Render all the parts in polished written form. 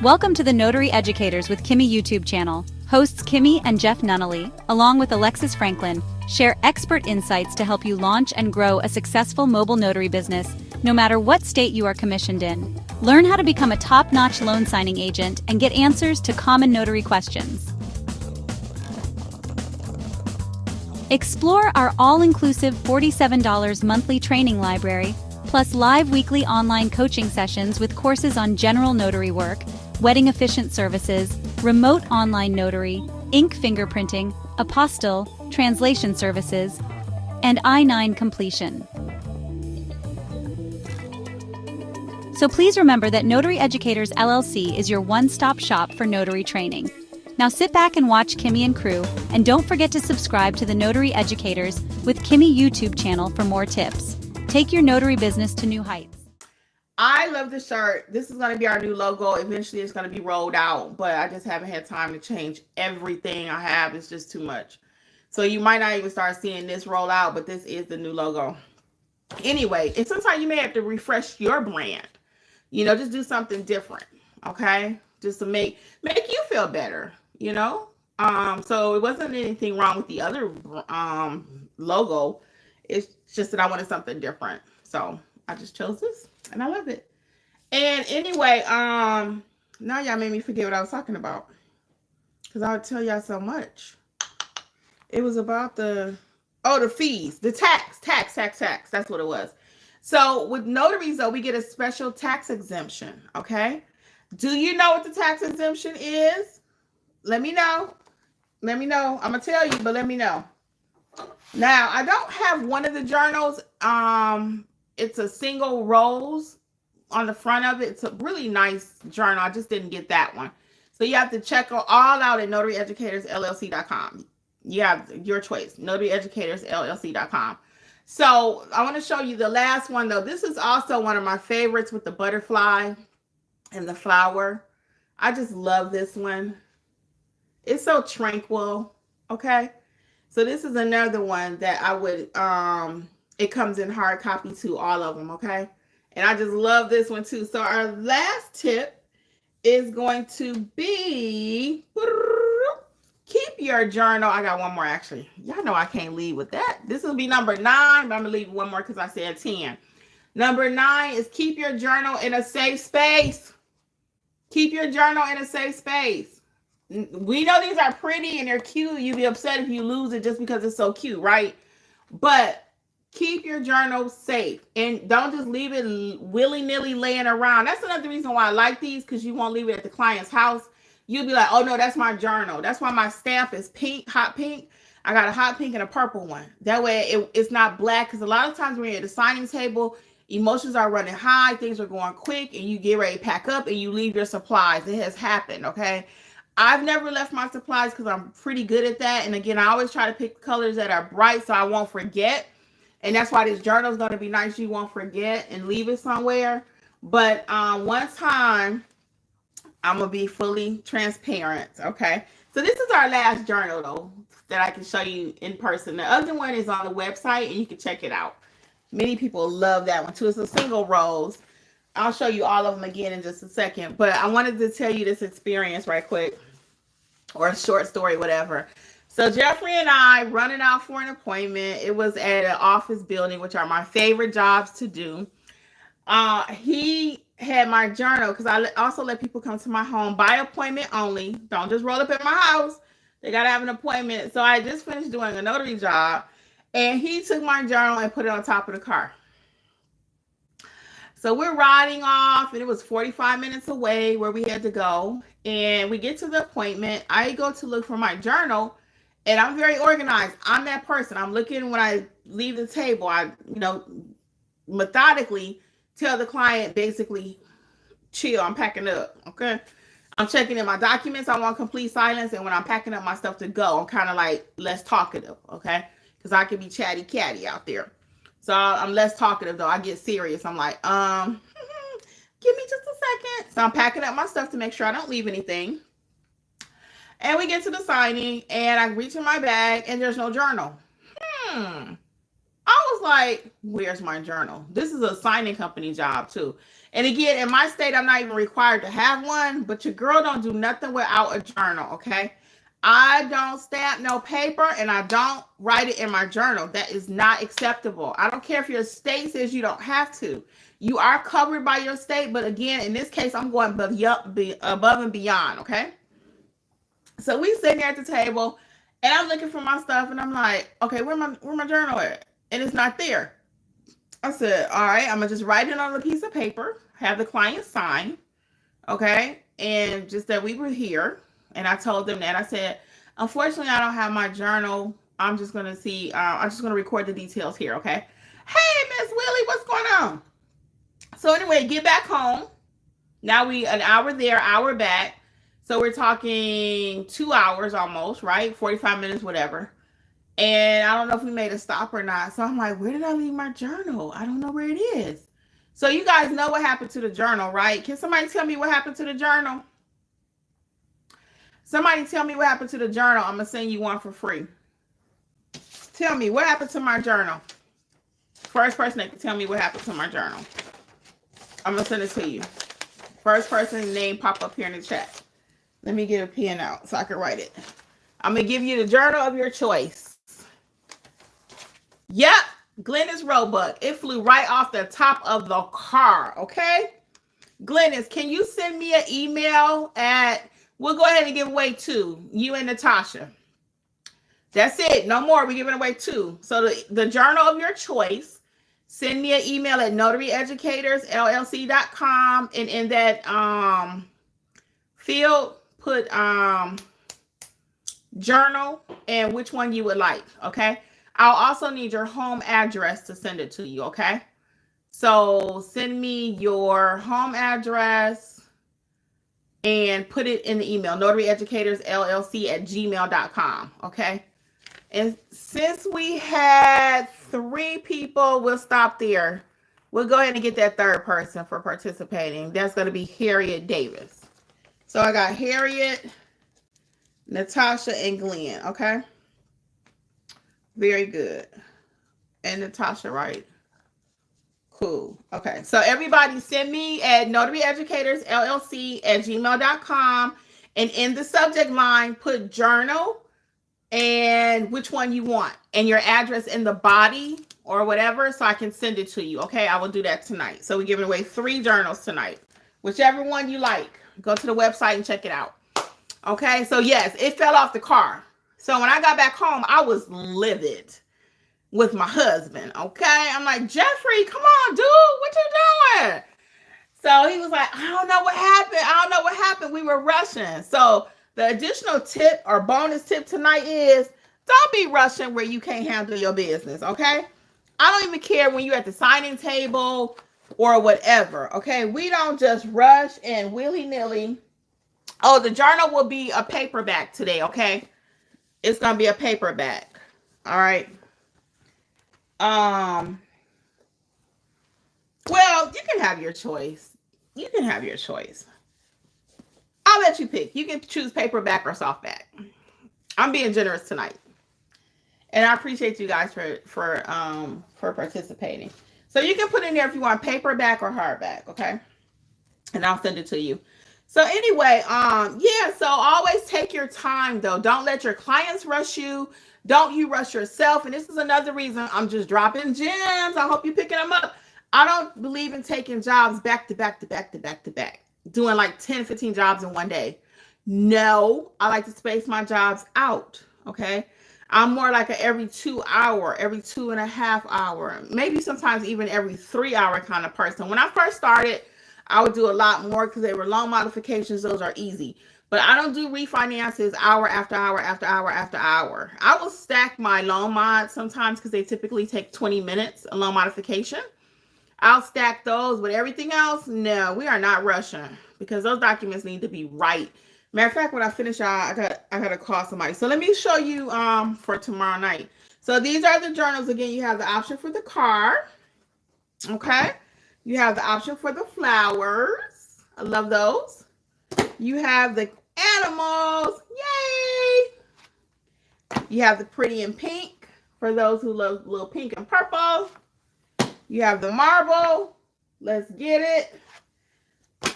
Welcome to the Notary Educators with Kimmi YouTube channel. Hosts Kimmi and Jeff Nunnally, along with Alexis Franklin, share expert insights to help you launch and grow a successful mobile notary business, no matter what state you are commissioned in. Learn how to become a top-notch loan signing agent and get answers to common notary questions. Explore our all-inclusive $47 monthly training library, plus live weekly online coaching sessions with courses on general notary work, wedding efficient services, remote online notary, ink fingerprinting, apostille, translation services, and I-9 completion. So please remember that Notary Educators LLC is your one-stop shop for notary training. Now sit back and watch Kimmi and crew, and don't forget to subscribe to the Notary Educators with Kimmi YouTube channel for more tips. Take your notary business to new heights. I love the shirt. This is going to be our new logo. Eventually it's going to be rolled out, but I just haven't had time to change everything I have. It's just too much. So you might not even start seeing this roll out, but this is the new logo. Anyway, and sometimes you may have to refresh your brand. You know, just do something different, okay? Just to make you feel better, you know? So it wasn't anything wrong with the other logo. It's just that I wanted something different. So I just chose this and I love it. And anyway, now y'all made me forget what I was talking about, because I'll tell y'all so much. It was about the fees, the tax. That's what it was. So with notaries, though, we get a special tax exemption, okay? Do you know what the tax exemption is? Let me know. Let me know. I'm going to tell you, but let me know. Now, I don't have one of the journals. It's a single rose on the front of it. It's a really nice journal. I just didn't get that one. So you have to check all out at notaryeducatorsllc.com. You have your choice, notaryeducatorsllc.com. So I want to show you the last one, though. This is also one of my favorites with the butterfly and the flower. I just love this one. It's so tranquil, okay? So this is another one that I would, it comes in hard copy too, all of them, okay? And I just love this one too. So our last tip is going to be, keep your journal. I got one more actually. Y'all know I can't leave with that. This will be number 9, but I'm gonna leave one more because I said 10. Number 9 is keep your journal in a safe space. Keep your journal in a safe space. We know these are pretty and they're cute. You'd be upset if you lose it just because it's so cute, right? But keep your journal safe and don't just leave it willy-nilly laying around. That's another reason why I like these, because you won't leave it at the client's house. You'll be like, oh no, that's my journal. That's why my stamp is pink, hot pink. I got a hot pink and a purple one. That way it's not black, because a lot of times when you're at the signing table, emotions are running high, things are going quick, and you get ready to pack up and you leave your supplies. It has happened, okay? I've never left my supplies because I'm pretty good at that. And again, I always try to pick colors that are bright so I won't forget. And that's why this journal is going to be nice. You won't forget and leave it somewhere. But one time, I'm going to be fully transparent, okay? So this is our last journal, though, that I can show you in person. The other one is on the website, and you can check it out. Many people love that one, too. It's a single rose. I'll show you all of them again in just a second. But I wanted to tell you this experience right quick, or a short story, whatever. So Jeffrey and I running out for an appointment. It was at an office building, which are my favorite jobs to do. He had my journal, because I also let people come to my home by appointment only. Don't just roll up at my house. They got to have an appointment. So I just finished doing a notary job, and he took my journal and put it on top of the car. So we're riding off, and it was 45 minutes away where we had to go. And we get to the appointment. I go to look for my journal, and I'm very organized. I'm that person. I'm looking when I leave the table. I, methodically tell the client, basically, chill, I'm packing up, okay? I'm checking in my documents. I want complete silence. And when I'm packing up my stuff to go, I'm kind of like less talkative, okay? Because I can be chatty catty out there. So I'm less talkative, though. I get serious. I'm like, give me just a second. So I'm packing up my stuff to make sure I don't leave anything. And we get to the signing, and I reach in my bag, and there's no journal. I was like, where's my journal? This is a signing company job too. And again, in my state, I'm not even required to have one, but your girl don't do nothing without a journal, okay? I don't stamp no paper and I don't write it in my journal. That is not acceptable. I don't care if your state says you don't have to. You are covered by your state, but again, in this case, I'm going above and beyond, okay? So we sitting there at the table and I'm looking for my stuff and I'm like, okay, where my journal at? And it's not there. I said, all right, I'm gonna just write it on a piece of paper, have the client sign, okay? And just that we were here. And I told them that. I said, unfortunately, I don't have my journal. I'm just gonna record the details here, okay? Hey, Miss Willie, what's going on? So anyway, get back home. Now we an hour there, hour back. So we're talking 2 hours almost, right? 45 minutes, whatever. And I don't know if we made a stop or not. So I'm like, where did I leave my journal? I don't know where it is. So you guys know what happened to the journal, right? Can somebody tell me what happened to the journal? Somebody tell me what happened to the journal. I'm going to send you one for free. Tell me what happened to my journal. First person that can tell me what happened to my journal. I'm going to send it to you. First person's name pop up here in the chat. Let me get a pen out so I can write it. I'm going to give you the journal of your choice. Yep, Glennis Roebuck. It flew right off the top of the car, okay? Glennis, can you send me an email at, we'll go ahead and give away 2, you and Natasha. That's it, no more, we're giving away 2. So the journal of your choice, send me an email at notaryeducatorsllc.com, and in that field, put journal and which one you would like, okay? I'll also need your home address to send it to you, okay? So send me your home address and put it in the email, notaryeducatorsllc@gmail.com, okay? And since we had 3 people, we'll stop there. We'll go ahead and get that 3rd person for participating. That's going to be Harriet Davis. So I got Harriet, Natasha, and Glenn, okay? Very good. And Natasha, right? Cool. Okay. So everybody send me at notaryeducatorsllc@gmail.com. And in the subject line, put journal and which one you want. And your address in the body or whatever so I can send it to you. Okay. I will do that tonight. So we're giving away 3 journals tonight. Whichever one you like. Go to the website and check it out. Okay. So yes, it fell off the car. So when I got back home, I was livid with my husband, okay? I'm like, Jeffrey, come on, dude, what you doing? So he was like, I don't know what happened. We were rushing. So the additional tip or bonus tip tonight is don't be rushing where you can't handle your business, okay? I don't even care when you're at the signing table or whatever, okay? We don't just rush and willy-nilly. Oh, the journal will be a paperback today, okay? It's going to be a paperback. All right. Well, you can have your choice. I'll let you pick. You can choose paperback or softback. I'm being generous tonight. And I appreciate you guys for participating. So you can put in there if you want paperback or hardback, okay? And I'll send it to you. So anyway, yeah, so always take your time though. Don't let your clients rush you. Don't you rush yourself. And this is another reason I'm just dropping gems. I hope you're picking them up. I don't believe in taking jobs back to back. Doing like 10, 15 jobs in one day. No, I like to space my jobs out. Okay. I'm more like a every 2 hour, every 2.5 hour, maybe sometimes even every 3 hour kind of person. When I first started, I would do a lot more because they were loan modifications. Those are easy. But I don't do refinances hour after hour after hour after hour. I will stack my loan mods sometimes because they typically take 20 minutes, a loan modification. I'll stack those, but everything else, no, we are not rushing because those documents need to be right. Matter of fact, when I finish, I gotta call somebody. So let me show you for tomorrow night. So these are the journals. Again, you have the option for the car. Okay. You have the option for the flowers. I love those. You have the animals. Yay! You have the pretty in pink For those who love little pink and purple. You have the marble. Let's get it.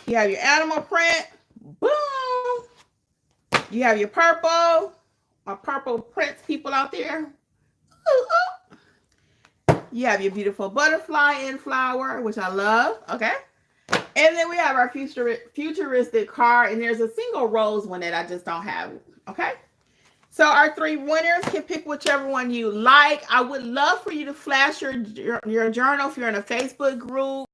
You have your animal print. Boom. You have your purple. My purple prints people out there. Ooh, ooh. You have your beautiful butterfly and flower, which I love. Okay. And then we have our futuristic card. And there's a single rose one that I just don't have. Okay. So our 3 winners can pick whichever one you like. I would love for you to flash your journal if you're in a Facebook group.